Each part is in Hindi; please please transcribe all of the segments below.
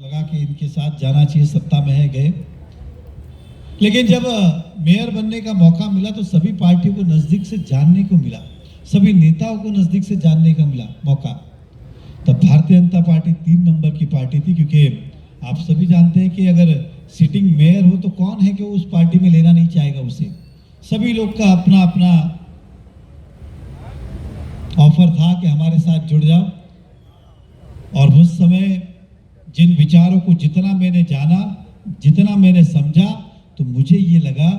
लगा कि इनके साथ जाना चाहिए, सत्ता में है, गए। लेकिन जब मेयर बनने का मौका मिला तो सभी पार्टियों को नजदीक से जानने को मिला, सभी नेताओं को नजदीक से जानने का मिला मौका। तब भारतीय जनता पार्टी 3 नंबर की पार्टी थी, क्योंकि आप सभी जानते हैं कि अगर सिटिंग मेयर हो तो कौन है कि उस पार्टी में लेना नहीं चाहेगा उसे। सभी लोग का अपना अपना ऑफर था कि हमारे साथ जुड़ जाओ। और उस समय जिन विचारों को जितना मैंने जाना, जितना मैंने समझा, तो मुझे ये लगा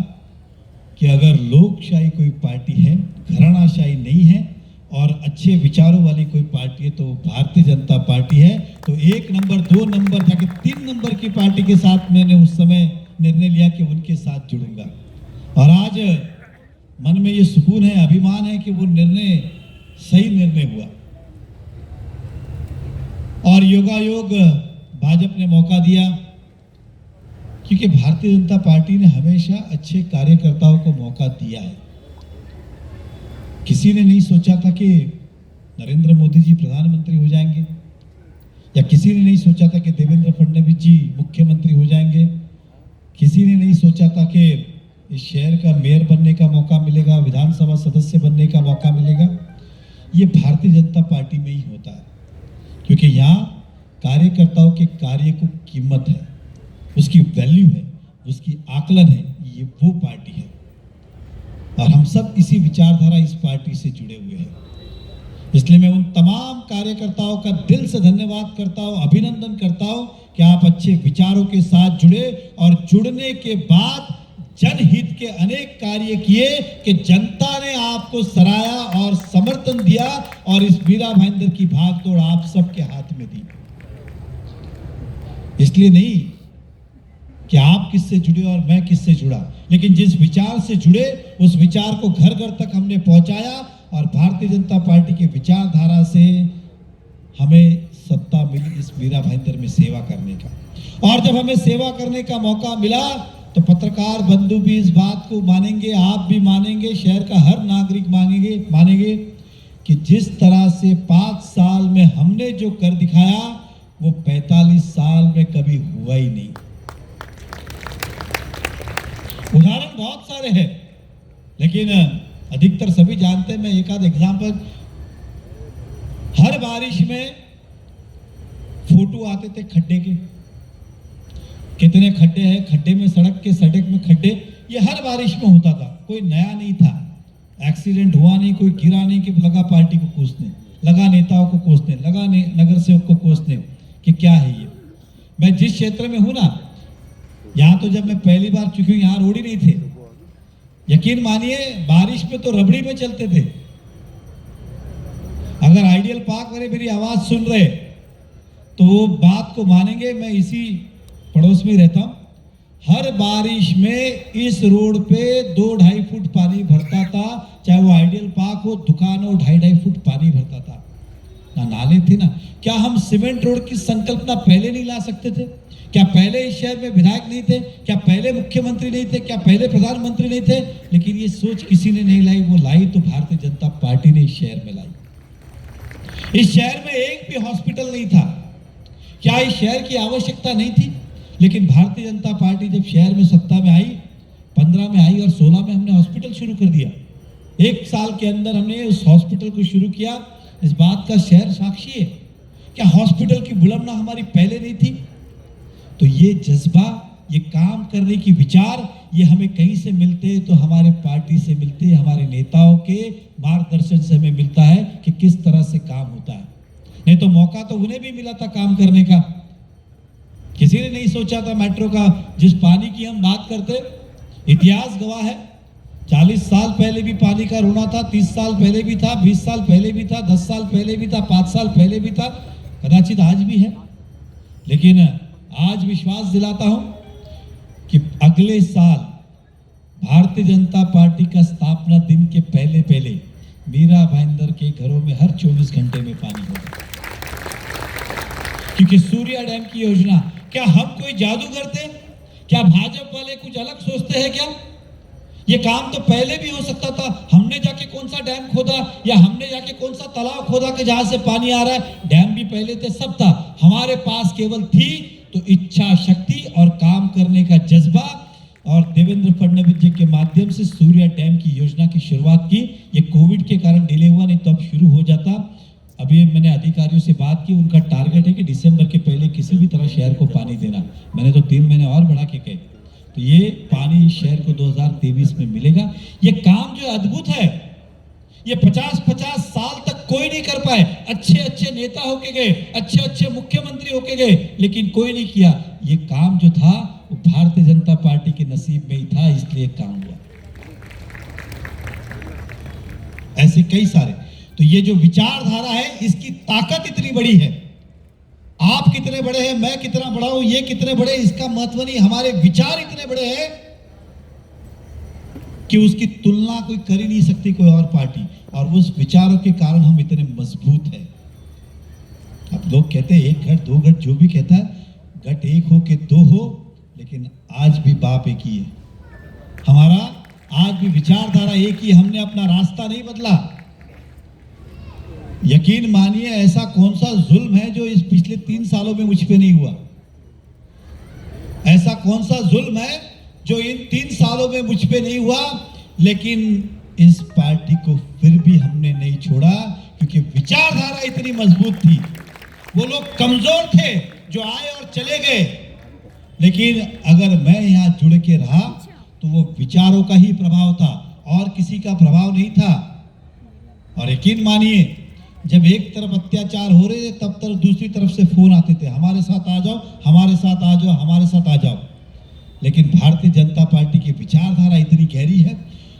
कि अगर लोकशाही कोई पार्टी है, घरानाशाही नहीं है और अच्छे विचारों वाली कोई पार्टी है तो भारतीय जनता पार्टी है। तो 1 नंबर 2 नंबर जाके 3 नंबर की पार्टी के साथ मैंने उस समय निर्णय लिया कि उनके साथ जुड़ूंगा। और आज मन में ये सुकून है, अभिमान है कि वो निर्णय सही निर्णय हुआ। और योगायोग भाजपा ने मौका दिया, क्योंकि भारतीय जनता पार्टी ने हमेशा अच्छे कार्यकर्ताओं को मौका दिया है। किसी ने नहीं सोचा था कि नरेंद्र मोदी जी प्रधानमंत्री हो जाएंगे, या किसी ने नहीं सोचा था कि देवेंद्र फडणवीस जी मुख्यमंत्री हो जाएंगे। किसी ने नहीं सोचा था कि इस शहर का मेयर बनने का मौका मिलेगा, विधानसभा सदस्य बनने का मौका मिलेगा। ये भारतीय जनता पार्टी में ही होता है, क्योंकि यहाँ कार्यकर्ताओं के कार्य को कीमत है, उसकी वैल्यू है, उसकी आकलन है। ये वो पार्टी है और हम सब इसी विचारधारा, इस पार्टी से जुड़े हुए हैं। इसलिए मैं उन तमाम कार्यकर्ताओं का दिल से धन्यवाद करता हूं, अभिनंदन करता हूं कि आप अच्छे विचारों के साथ जुड़े और जुड़ने के बाद जनहित के अनेक कार्य किए कि जनता ने आपको सराहा और समर्थन दिया और इस मीरा भाईंदर की भागदौड़ आप सबके हाथ में दी। इसलिए नहीं कि आप किससे जुड़े और मैं किससे जुड़ा, लेकिन जिस विचार से जुड़े उस विचार को घर घर तक हमने पहुंचाया और भारतीय जनता पार्टी की विचारधारा से हमें सत्ता मिली इस मीरा भाईंदर में सेवा करने का। और जब हमें सेवा करने का मौका मिला तो पत्रकार बंधु भी इस बात को मानेंगे, आप भी मानेंगे, शहर का हर नागरिक मानेंगे कि जिस तरह से 5 साल में हमने जो कर दिखाया वो 45 साल में कभी हुआ ही नहीं। उदाहरण बहुत सारे हैं, लेकिन अधिकतर सभी जानते हैं। मैं एक आध एग्जाम्पल, हर बारिश में फोटो आते थे खड्डे के, कितने खड्डे हैं, खड्डे में सड़क में खड्डे, ये हर बारिश में होता था, कोई नया नहीं था। एक्सीडेंट हुआ नहीं, कोई गिरा नहीं कि लगा पार्टी को कोसने, लगा नेताओं को कोसने, लगा नगर सेवक को कोसने कि क्या है ये। मैं जिस क्षेत्र में हूं ना, यहाँ तो जब मैं पहली बार, चूंकि यहाँ रोड ही नहीं थे, यकीन मानिए बारिश में तो रबड़ी में चलते थे। अगर आइडियल पार्क वाले मेरी आवाज सुन रहे तो वो बात को मानेंगे, मैं इसी पड़ोस में रहता हूं। हर बारिश में इस रोड पे 2-2.5 फुट पानी भरता था, चाहे वो आइडियल पार्क हो, दुकान हो, 2.5 फुट पानी भरता था। ना नाले थे ना, क्या हम सीमेंट रोड की संकल्पना पहले नहीं ला सकते थे? क्या पहले इस शहर में विधायक नहीं थे? क्या पहले मुख्यमंत्री नहीं थे? क्या पहले प्रधानमंत्री नहीं थे? लेकिन ये सोच किसी ने नहीं लाई, वो लाई तो भारतीय जनता पार्टी ने इस शहर में लाई। इस शहर में एक भी हॉस्पिटल नहीं था। क्या इस शहर की आवश्यकता नहीं थी? लेकिन भारतीय जनता पार्टी जब शहर में सत्ता में आई, 15 में आई और 16 में हमने हॉस्पिटल शुरू कर दिया। 1 साल के अंदर हमने उस हॉस्पिटल को शुरू किया। इस बात का शहर साक्षी है। क्या हॉस्पिटल की विडंबना हमारी पहले नहीं थी? तो ये जज्बा, ये काम करने की विचार, ये हमें कहीं से मिलते हैं तो हमारे पार्टी से मिलते हैं, हमारे नेताओं के मार्गदर्शन से हमें मिलता है कि किस तरह से काम होता है। नहीं तो मौका तो उन्हें भी मिला था काम करने का। किसी ने नहीं सोचा था मेट्रो का, जिस पानी की हम बात करते, इतिहास गवाह है, 40 साल पहले भी पानी का रोना था, 30 साल पहले भी था, 20 साल पहले भी था, 10 साल पहले भी था, 5 साल पहले भी था, कदाचित आज भी है। लेकिन आज विश्वास दिलाता हूं कि अगले साल भारतीय जनता पार्टी का स्थापना दिन के पहले मीरा भाईंदर के घरों में हर 24 घंटे में पानी होगा। क्योंकि सूर्या डैम की योजना, क्या हम कोई जादूगर थे? क्या भाजपा वाले कुछ अलग सोचते हैं क्या? ये काम तो पहले भी हो सकता था। हमने जाके कौन सा डैम खोदा या हमने जाके कौन सा तालाब खोदा कि जहां से पानी आ रहा है? डैम भी पहले थे, सब था। हमारे पास केवल थी तो इच्छा शक्ति और काम करने का जज्बा, और देवेंद्र फडणवीस जी के माध्यम से सूर्या डैम की योजना की शुरुआत की। ये कोविड के कारण डिले हुआ, नहीं तो अब शुरू हो जाता। अभी मैंने अधिकारियों से बात की, उनका टारगेट है कि दिसंबर के पहले किसी भी तरह शहर को पानी देना। मैंने तो 3 महीने और बढ़ा के कहे, तो ये पानी शहर को 2023 में मिलेगा। ये काम जो अद्भुत है, ये 50-50 साल तक कोई नहीं कर पाए। अच्छे अच्छे नेता होके गए, अच्छे अच्छे मुख्यमंत्री होके गए, लेकिन कोई नहीं किया। ये काम जो था वो भारतीय जनता पार्टी के नसीब में ही था, इसलिए काम हुआ। ऐसे कई सारे, तो ये जो विचारधारा है, इसकी ताकत इतनी बड़ी है। आप कितने बड़े हैं, मैं कितना बड़ा हूं, ये कितने बड़े, इसका महत्व नहीं। हमारे विचार इतने बड़े हैं कि उसकी तुलना कोई कर ही नहीं सकती कोई और पार्टी, और उस विचारों के कारण हम इतने मजबूत हैं। अब लोग कहते हैं 1 गठ 2 गठ, जो भी कहता है, गठ 1 हो के 2 हो, लेकिन आज भी बाप एक ही है। हमारा आज भी विचारधारा एक ही, हमने अपना रास्ता नहीं बदला। यकीन मानिए, ऐसा कौन सा जुल्म है जो इस पिछले 3 सालों में मुझ पे नहीं हुआ? ऐसा कौन सा जुल्म है जो इन 3 सालों में मुझ पे नहीं हुआ? लेकिन इस पार्टी को फिर भी हमने नहीं छोड़ा, क्योंकि विचारधारा इतनी मजबूत थी। वो लोग कमजोर थे जो आए और चले गए, लेकिन अगर मैं यहां जुड़ के रहा तो वो विचारों का ही प्रभाव था, और किसी का प्रभाव नहीं था। और यकीन मानिए, जब एक तरफ अत्याचार हो रहे थे, तब तरफ दूसरी तरफ से फोन आते थे, हमारे साथ आ जाओ, हमारे साथ आ जाओ, हमारे साथ आ जाओ। लेकिन भारतीय जनता पार्टी की विचारधारा इतनी गहरी है,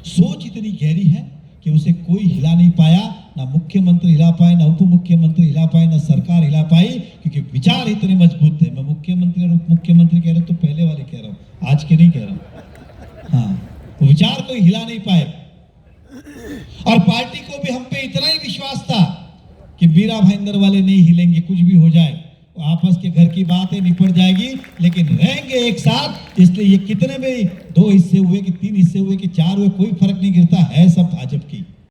सोच इतनी गहरी है कि उसे कोई हिला नहीं पाया। ना मुख्यमंत्री हिला पाए, ना उप मुख्यमंत्री हिला पाए, ना सरकार हिला पाई, क्योंकि विचार इतने मजबूत थे। मैं मुख्यमंत्री और उप मुख्यमंत्री कह रहा हूं तो पहले वाले कह रहा हूं, आज के नहीं कह रहा हूं। हाँ, वो विचार कोई हिला नहीं पाए। और पार्टी को भी हम पे इतना ही विश्वास था कि मीरा भाईंदर वाले नहीं हिलेंगे, कुछ भी हो जाए, आपस के घर की बात है, निपट जाएगी, लेकिन रहेंगे एक साथ। इसलिए ये कितने में 2 हिस्से हुए कि 3 हिस्से हुए कि 4 हुए, कोई फर्क नहीं गिरता है, सब भाजपा की।